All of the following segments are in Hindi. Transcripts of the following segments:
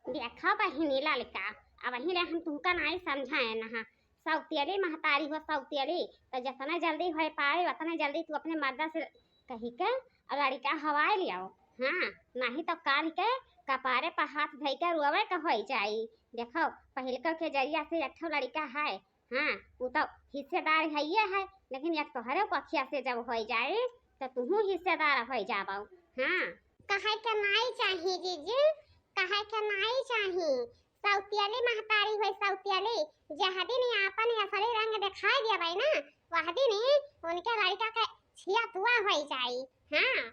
देखा बहिनी लड़का अब वही ले हम तुमका नहीं समझाए ना सौतेली महतारी हो सौतेली तो जितना जल्दी हो पाए उतना जल्दी तू अपने मर्दा से कही के और लड़का हवाए लियाओ। हाँ, नहीं तो काल के कपारे पर हाथ धई के रोवे के हो जाई। देखो पहिलका के जरिया से एक ठो लड़का है। हाँ, वो तो हिस्सेदार है ये है, लेकिन एक तोहरे पखिया से जब हो जाए तो तुहू हिस्सेदार हो जाबो। हाँ, कहे के नहीं चाहिए जीजी, कहे के नहीं चाहिए। सौतेली महतारी होय सौतेली जह दिन अपन असली रंग दिखाई देबै ना वह दिन उनके लड़का के छिया तुआ हो जाई। हाँ,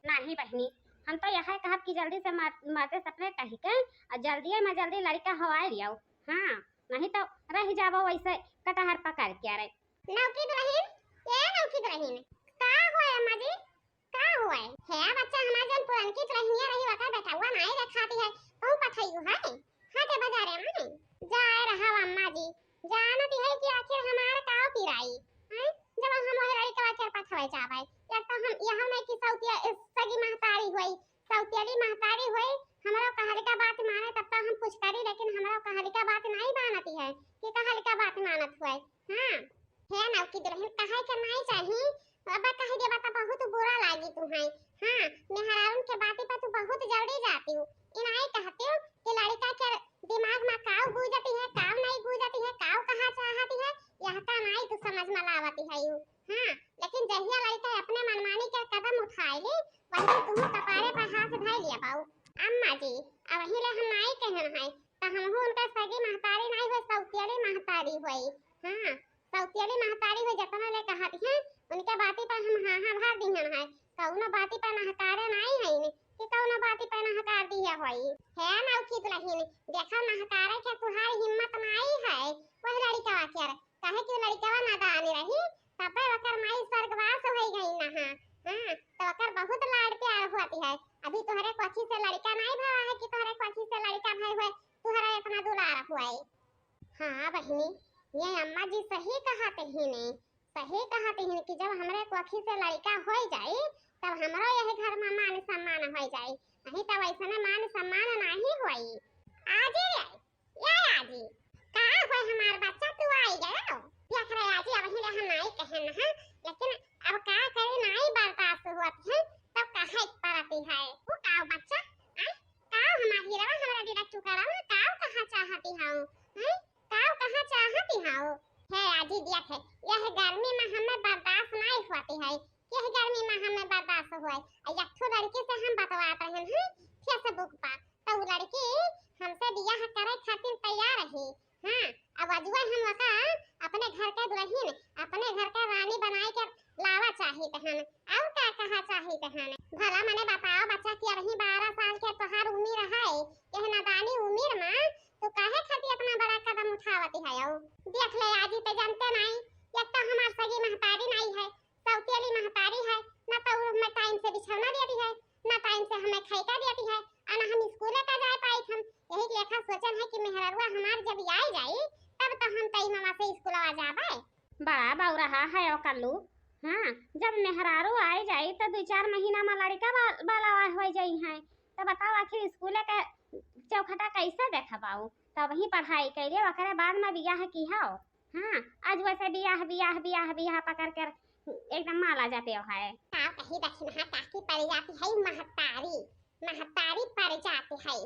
नहीं बहनी, हम तो यह कहब कि जल्दी से मर्दे सपने कही के और जल्दी में जल्दी लड़का हवाए लियाओ। हाँ, नहीं तो रह जाबो वैसे कटहर पकड़ के रे। नौकी दुल्हन, ये नौकी दुल्हन का होय अम्मा जी, का होय है बच्चा हमार जन पुरनकी दुल्हनिया रही वका बैठा हुआ नहीं रखाती है कहूं पठैयू है हाटे बाजारे में जाए रहा अम्मा जी। जानती है कि आखिर हमार का पिराई हैं जब हम वह लड़का के पठवे जावे या तो हम यहां में कि सौतिया सगी महतारी होई सौतेली महतारी होई हमरा कहल का बात माने तब तो हम कुछ करी लेकिन हमरा कहल का बात नहीं मानती है कि कहल का बात मानत हुए। हां, है ना कि दुल्हन कहे के नहीं चाहिए अब कह दे बात बहुत बुरा लागी तुम्हें। हां, मेहरारून के बातें पर तू बहुत जल्दी जाती हूं इनाई कहती हूं कि लड़का के दिमाग में काव गूंजती है काव नहीं गूंजती है काव कहां चाहती है यह का नहीं तू समझ में लावती है यू। हां, लेकिन जहिया लड़का अपने मनमानी के कदम उठाए ले वही तुम कपारे पर हाथ धर लिया पाऊ। अम्मा जी अब वही ले हम नहीं कहन है त हमहु उनका सगी महतारी नहीं हो सौतेली महतारी होई। हां, सौतेली महतारी हो जतना ले कहत है उनके बाती पर हम हां हां भर दिहन है कौनो बाती पर नहकारे नहीं है ने कि कौनो बाती पर नहकार दिया होई। है ना की दुल्हन देखा नहकारे के तुम्हारी हिम्मत नहीं है वह लड़का के कहे कि लड़का नादान रही तब वकर माई स्वर्गवास हो गई ना। हां, तो वकर बहुत लाड प्यार होती है अभी तुम्हारे कोठी से लड़का नहीं भरा है कि तुम्हारे कोठी से लड़का भाई हुए तुम्हारा इतना दुलार हुआ। हाँ बहनी, ये अम्मा जी सही कहते हैं ने सही कहते हैं कि जब हमारे कोखी से लड़का हो जाए तब हमरो यही घर में मान सम्मान हो जाए नहीं तो वैसे मान सम्मान नहीं होई। आजी रे या आजी का होय हमार बच्चा तू आई गयो देख रे आजी अब ही हम नहीं कहन है लेकिन अब का करे नहीं बर्दाश्त होत है तब कहे पड़ती है वो का बच्चा का हमारी रवा हमरा दिला चुकारा ना का कहां चाहती हूं हैं का कहां चाहती हूं। है आजी दिया है यह गर्मी में हमें बर्दाश्त नहीं होती है यह गर्मी में हमें बर्दाश्त हुआ एक ठो लड़की से हम बतवाते हैं फेसबुक पर तो वो लड़की हमसे बियाह करे खातिर तैयार है। हां, अब अजुआ हम वका अपने घर के दुल्हन अपने घर का रानी बनाए के लावा चाहिए तहन और का कहा चाहिए तहन भला मने बताओ बच्चा की अभी 12 साल के तोहार उम्र है यह नादानी उम्र में तो काहे खातिर अपना बड़ा कदम उठावती है देख ले आजी पे जानते नहीं एक तो हमार सगी महतारी नहीं है सौतेली महतारी है ना तो हमें टाइम से बिछौना देती है ना टाइम से हमें खैका देती है और हम स्कूल का जा पाई हम यही लेखा सोचन है कि मेहररुआ हमार जब आई जाई तब तो हम तई मामा से स्कूल आ जाबे बड़ा बाऊ रहा है ओ कल्लू। हां, जब मेहरारू आई जाई तो 2-4 महीना में लड़का वाला हो जाई है तो बताओ आखिर स्कूल के चौखटा कैसे देखबाऊ तब ही पढ़ाई कैले ओकरे बाद में बियाह की हो। हां, आज वैसे बियाह बियाह बियाह बियाह पकड़ कर एकदम माला जाते है का कहीं दक्षिण हां काकी पड़ जाती है महतारी महतारी पड़ जाती है।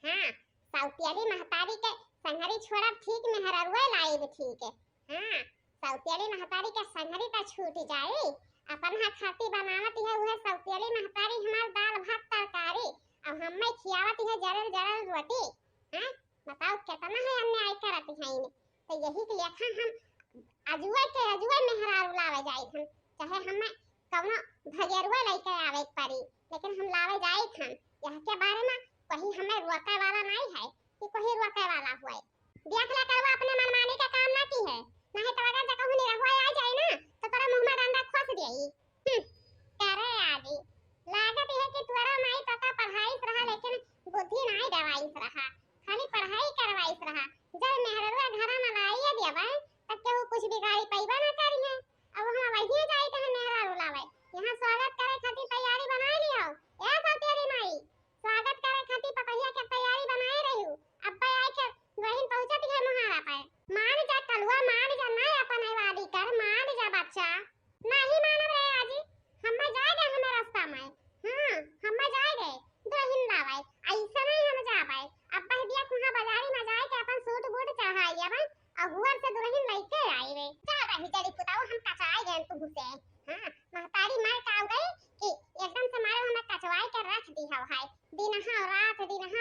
हां, सौतेली महतारी के संगरी छोड़ा ठीक मेहररुआ लाइब ठीक है। हां, सौतेली महतारी के संगरी का छूट जाए अपन हाथ खाती बनावती है वह सौतेली महतारी हमार दाल भात तरकारी अब हमें खियावती है जरल जरल रोटी। हां, बताओ कितना है अन्याय करती है इन्हें तो यही के लेखा हम अजुआ मेहरारू लावे जाई हम चाहे हमें कौनो भगेरुआ लेके आवे पड़ी लेकिन हम लावे जाई हम यह के बारे में कहीं हमें रोके वाला नहीं है कि कोई रोके वाला हुए देख ले करवा अपने मनमानी का काम ना की है नहीं तो अगर जगह नहीं रहुआ आ जाए ना तो तेरा मुंह में डंडा खोस देई। करे आजी लागत है कि तोरा माई तता पढ़ाई रहा लेकिन बुद्धि नहीं दवाई रहा खाली पढ़ाई करवाई रहा जब मेहररुआ घर में लाइए देबे तब के वो कुछ बिगाड़ी पैबा ना करी है अब हम वही जाई त मेहरारू लावे यहां स्वागत करे खातिर तैयारी बना लियो ए सौतेली माई स्वागत करे खातिर पपैया के तैयारी बनाए रही हूं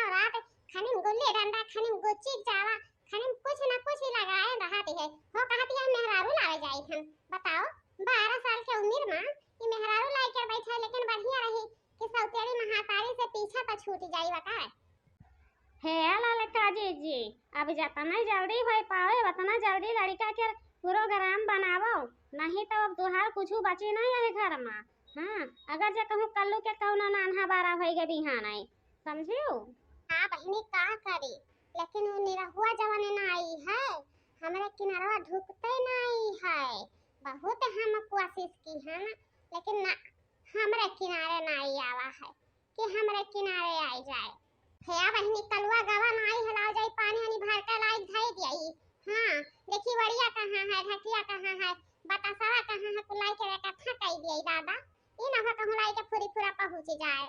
दिनों रात खानी गुल्ली डंडा खानी गुच्ची जावा खानी कुछ न कुछ ही लगाए रहती है हो कहती है मेहरारू लावे जाई थन बताओ 12 साल के उम्र में ये मेहरारू लाई कर बैठा लेकिन बढ़िया रही कि सौतेली महातारी से पीछा तो छूट जाई बता है ललका जी अब जितना जल्दी हो पावे उतना जल्दी लड़का के प्रोग्राम बनावो नहीं तो अब तुहार कुछ बची नहीं है घर में हाँ अगर जे कहूँ कल्लू के कौनो नानहा बारा हो गए बिहान आई समझियो हाँ बहनी का करी लेकिन वो निरहुआ जवाने ना आई है हमारे किनारा ढुकते नहीं है बहुत हम कोशिश की है ना लेकिन ना हमारे किनारे ना आई आवा है कि हमारे किनारे आई जाए है बहनी कलवा गवा ना आई हलाओ जाई पानी हनी भर के लाई धई दिई हां देखी वड़िया कहां है ढकिया कहां है बतासवा कहां है कुलाई के कथा कई दिई दादा ई ना कहूं लाई के पूरी पूरा पहुंच जाए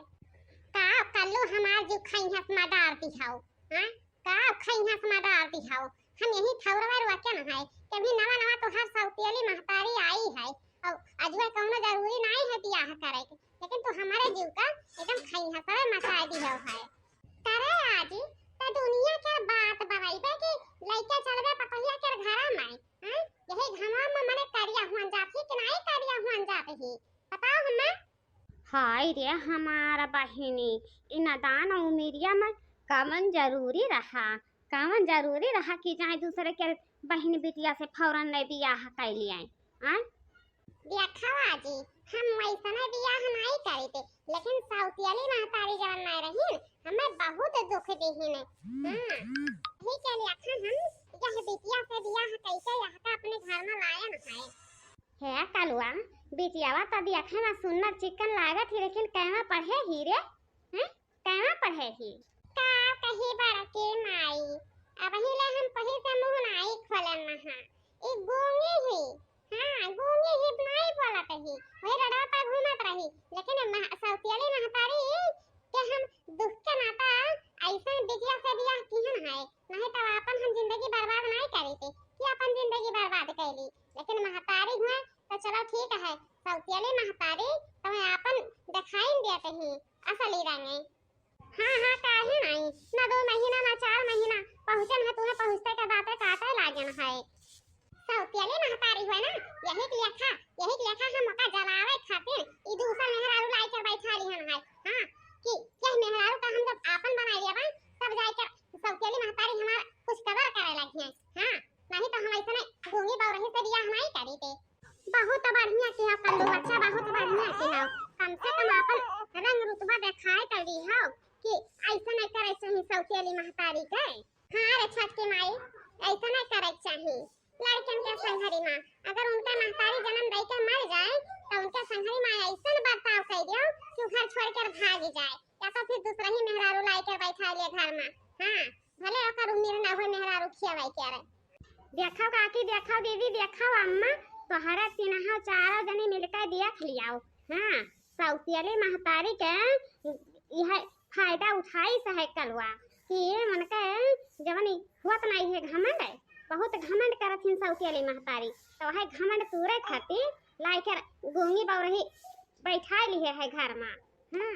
का कल्लू हमार जो खाई हस मा डाल दिखाओ हां का खाई हस मा डाल दिखाओ हम यही थौरवा रुआ के ना है कभी नवा नवा तो हर सौतेली महतारी आई है और अजवा कौनो जरूरी नहीं है बियाह करे के लेकिन तो हमारे जीव का एकदम खाई हसवे मचा दी है करे आजी त दुनिया के बात बनाइबे कि लइका चलबे पतहिया के घर में हैं यही घमा में मने करिया हुन जाती कि नहीं करिया हुन जाती बताओ हमें हाय रे हमारा बहिनी इन दान उमिरिया में कमन जरूरी रहा कि जाए दूसरे के बहन बिटिया से फौरन नहीं बियाह कर लिए हैं देखा जी हम वैसने बियाह नहीं करी थे लेकिन सौतियाली महतारी जवन नहीं रही हमें बहुत दुख देही ने हां ही के लिए हम यह बिटिया से बियाह कैसे यह का अपने घर में लाया न है कलुआ बिटियावा त देखे में सुंदर चिकन लागत ही लेकिन कहवा पढ़े ही रे हैं कहवा पढ़े ही का कही बड़के माई अब हिले हम पही से मुंह नहीं खोलन ना हां ई गूंगी ही हां गूंगी ही नहीं बोलत ही वही रड़ा पा घूमत रही लेकिन सौतियाली महतारी के हम दुख के नाता ऐसा बिटिया से बियाह किहन है नहीं तो अपन हम जिंदगी बर्बाद नहीं करी थी कि अपन जिंदगी बर्बाद कैली लेकिन महतारी हुए तो चलो ठीक है सौतियाली महतारी तुम्हें अपन दिखाई देते हैं असली रंगे हां काहे नहीं ना 2 महीना ना 4 महीना पहुंचन है तुम्हें पहुंचते के बातें काटे लागन है सौतियाली महतारी हुए ना यही लेखा हम का जलावे खातिर ई दूसरा मेहरारू लाई कर बैठा लिहन है हां कि यह मेहरारू का हम जब आपन बना लिया बा तब जाके सौतियाली महतारी हमारा कुछ कदर करे लगी है हां नहीं तो हम ऐसे गूंगी बौरही से बियाह नहीं करी थे बहुत बढ़िया की हो कल्लू अच्छा बहुत बढ़िया की हो कम से कम अपन रंग रुतबा दिखाए कर दी हो कि ऐसा नहीं करे चाहिए सौतियाली महतारी के हां रे छठ के माई ऐसा नहीं करे चाहिए लड़कन के संघरी मां अगर उनका महतारी जन्म दे के मर जाए तो उनके संघरी मां ऐसा बर्ताव कर दियो कि घर छोड़ कर भाग जाए या तो फिर दूसरा ही मेहरारू लाई कर बैठा ले घर में हां भले ओकर उम्र ना हो मेहरारू खियावे के रे देखो काकी देखो दीदी देखो अम्मा तोहरा तीनहा चारों जने मिलकर देख लियाओ हां सौतियाली महतारी के यह फायदा उठाई सहे कलवा कि मन के जवनी होत नहीं है घमंड बहुत घमंड करथिन सौतियाली महतारी तो है घमंड पूरे खातिर लाइकर गूंगी बौरही बैठा लिए है घर में हां